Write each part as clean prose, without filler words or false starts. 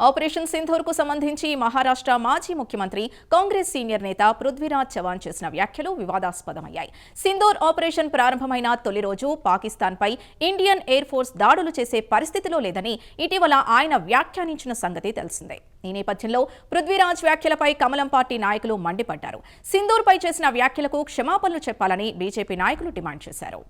Operation సింధూర్కు సంబంధించి మహారాష్ట్ర మాజీ ముఖ్యమంత్రి కాంగ్రెస్ సీనియర్ నేత పృథ్వీరాజ్ చవాన్ చేసిన వ్యాఖ్యలు వివాదాస్పదమయ్యాయి. సింధూర్ ఆపరేషన్ ప్రారంభమైన తొలి రోజు పాకిస్తాన్పై ఇండియన్ ఎయిర్ ఫోర్స్ దాడులు చేసే పరిస్థితిలో లేదని ఇటీవల ఆయన వ్యాఖ్యానించిన సంగతి తెలిసిందే. ఈ నేపథ్యంలో పృథ్వీరాజ్ వ్యాఖ్యలపై కమలం పార్టీ నాయకులు మండిపడ్డారు. సింధూర్పై చేసిన వ్యాఖ్యలకు క్షమాపణలు చెప్పాలని బీజేపీ నాయకులు డిమాండ్ చేశారు.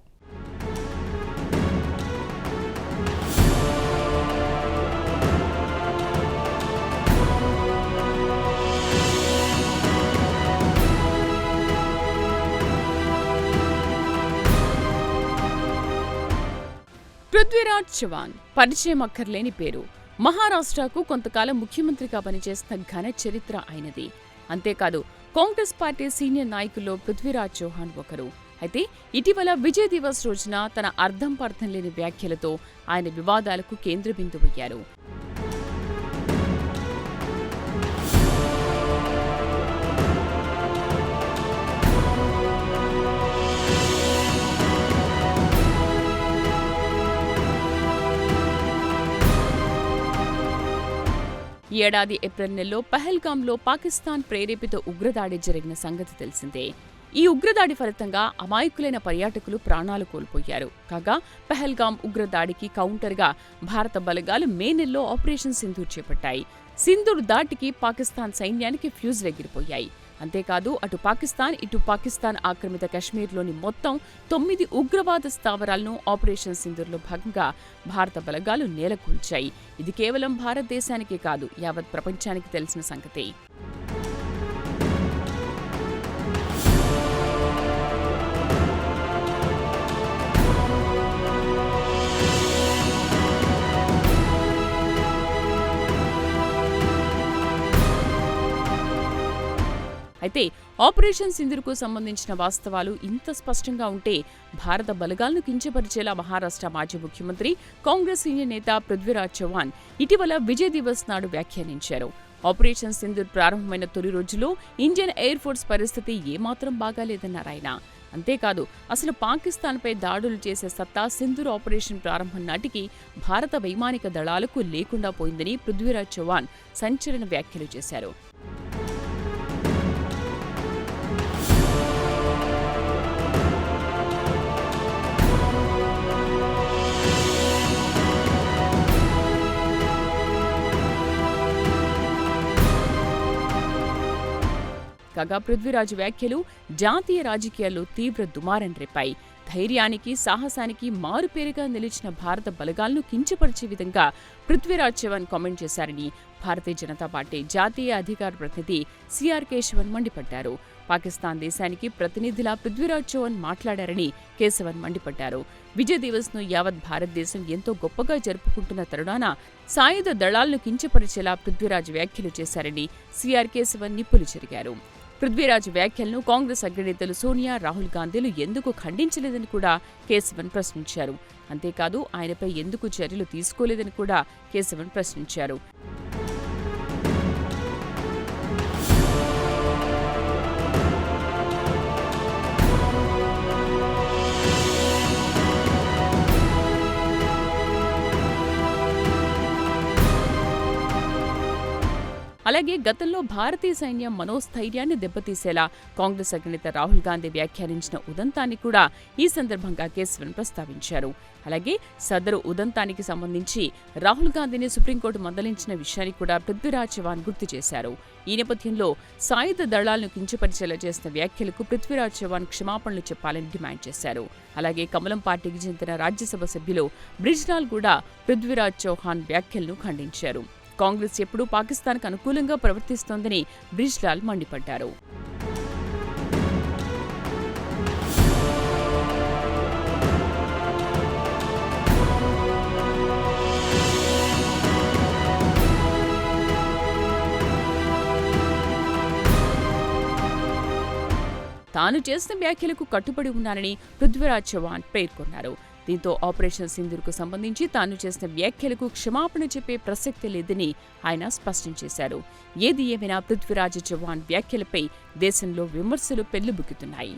పృథ్వీరాజ్ చవాన్ పరిచయం అక్కర్లేని పేరు. మహారాష్ట్రకు కొంతకాలం ముఖ్యమంత్రిగా పనిచేసిన ఘన చరిత్ర ఆయనది. అంతేకాదు కాంగ్రెస్ పార్టీ సీనియర్ నాయకుల్లో పృథ్వీరాజ్ చౌహాన్ ఒకరు. అయితే ఇటీవల విజయ్ దివస్ రోజున తన అర్థం పర్థం లేని వ్యాఖ్యలతో ఆయన వివాదాలకు కేంద్ర బిందువయ్యారు. ఏడాది ఏప్రిల్ నెలలో పహల్గాంలో పాకిస్తాన్ ప్రేరేపిత ఉగ్రదాడి జరిగిన సంగతి తెలిసిందే. ఈ ఉగ్రదాడి ఫలితంగా అమాయకులైన పర్యాటకులు ప్రాణాలు కోల్పోయారు. కాగా పహల్గాం ఉగ్రదాడికి కౌంటర్గా భారత బలగాలు మే నెలలో ఆపరేషన్ సింధూర్ చేపట్టాయి. సింధూర్ దాటికి పాకిస్తాన్ సైన్యానికి ఫ్యూజులు ఎగిరిపోయాయి. అంతేకాదు అటు పాకిస్తాన్ ఇటు పాకిస్తాన్ ఆక్రమిత కశ్మీర్లోని మొత్తం 9 ఉగ్రవాద స్థావరాలను ఆపరేషన్ సింధూర్లో భాగంగా భారత బలగాలు నేలకూల్చాయి. ఇది కేవలం భారతదేశానికే కాదు, యావత్ ప్రపంచానికి తెలిసిన సంగతే. అయితే ఆపరేషన్ సింధూర్కు సంబంధించిన వాస్తవాలు ఇంత స్పష్టంగా ఉంటే భారత బలగాలను కించపరిచేలా మహారాష్ట్ర మాజీ ముఖ్యమంత్రి కాంగ్రెస్ సీనియర్ నేత పృథ్వీరాజ్ చౌహాన్ ఇటీవల విజయ్ దివస్ నాడు వ్యాఖ్యానించారు. ఆపరేషన్ సింధూర్ ప్రారంభమైన తొలి రోజుల్లో ఇండియన్ ఎయిర్ ఫోర్స్ పరిస్థితి ఏమాత్రం బాగాలేదన్నారాయన. అంతేకాదు అసలు పాకిస్తాన్పై దాడులు చేసే సత్తా సింధూర్ ఆపరేషన్ ప్రారంభం నాటికి భారత వైమానిక దళాలకు లేకుండా పోయిందని పృథ్వీరాజ్ చౌహాన్ సంచలన వ్యాఖ్యలు చేశారు. కాగా పృథ్వీరాజ్ వ్యాఖ్యలు జాతీయ రాజకీయాల్లో తీవ్ర దుమారం రేపాయి. ధైర్యానికి సాహసానికి మారుపేరుగా నిలిచిన భారత బలగాలను కించపరిచే విధంగా పృథ్వీరాజ్ చౌహాన్ కామెంట్ చేశారని భారతీయ జనతా పార్టీ జాతీయ అధికార ప్రతినిధి సిఆర్ కేశవన్ మండిపడ్డారు. పాకిస్తాన్ దేశానికి ప్రతినిధిలా పృథ్వీరాజ్ చౌహాన్ మాట్లాడారని కేశవన్ మండిపడ్డారు. విజయ్ దివస్ ను యావత్ భారతదేశం ఎంతో గొప్పగా జరుపుకుంటున్న తరుణాన సాయుధ దళాలను కించపరిచేలా పృథ్వీరాజ్ వ్యాఖ్యలు చేశారని సిఆర్ కేశవన్ నిప్పులు చెరిగారు. పృథ్వీరాజ్ వ్యాఖ్యలను కాంగ్రెస్ అగ్రనేతలు సోనియా, రాహుల్ గాంధీలు ఎందుకు ఖండించలేదని కూడా కేశవన్ ప్రశ్నించారు. అంతేకాదు ఆయనపై ఎందుకు చర్యలు తీసుకోలేదని కూడా కేశవన్ ప్రశ్నించారు. అలాగే గతంలో భారతీయ సైన్యం మనోస్థైర్యాన్ని దెబ్బతీసేలా కాంగ్రెస్ అగ్రనేత రాహుల్ గాంధీ వ్యాఖ్యానించిన ఉదంతాన్ని కూడా ఈ సందర్భంగా కేశవన్ ప్రస్తావించారు. అలాగే సదరు ఉదంతానికి సంబంధించి రాహుల్ గాంధీని సుప్రీంకోర్టు మందలించిన విషయాన్ని కూడా పృథ్వీరాజ్ చౌహాన్ గుర్తు చేశారు. ఈ నేపథ్యంలో సాయుధ దళాలను కించపరిచేలా చేసిన వ్యాఖ్యలకు పృథ్వీరాజ్ చౌహాన్ క్షమాపణలు చెప్పాలని డిమాండ్ చేశారు. అలాగే కమలం పార్టీకి చెందిన రాజ్యసభ సభ్యులు బ్రిజ్లాల్ కూడా పృథ్వీరాజ్ చౌహాన్ వ్యాఖ్యలను ఖండించారు. కాంగ్రెస్ ఎప్పుడూ పాకిస్తాన్కు అనుకూలంగా ప్రవర్తిస్తోందని బ్రిజ్లాల్ మండిపడ్డారు. తాను చేసిన వ్యాఖ్యలకు కట్టుబడి ఉన్నానని పృథ్వీరాజ్ చౌహాన్ పేర్కొన్నారు. దీంతో ఆపరేషన్ సింధూర్కు సంబంధించి తాను చేసిన వ్యాఖ్యలకు క్షమాపణ చెప్పే ప్రసక్తి లేదని ఆయన స్పష్టం చేశారు. ఏది ఏమైనా పృథ్వీరాజ్ చౌహాన్ వ్యాఖ్యలపై దేశంలో విమర్శలు పెల్లుబుక్కుతున్నాయి.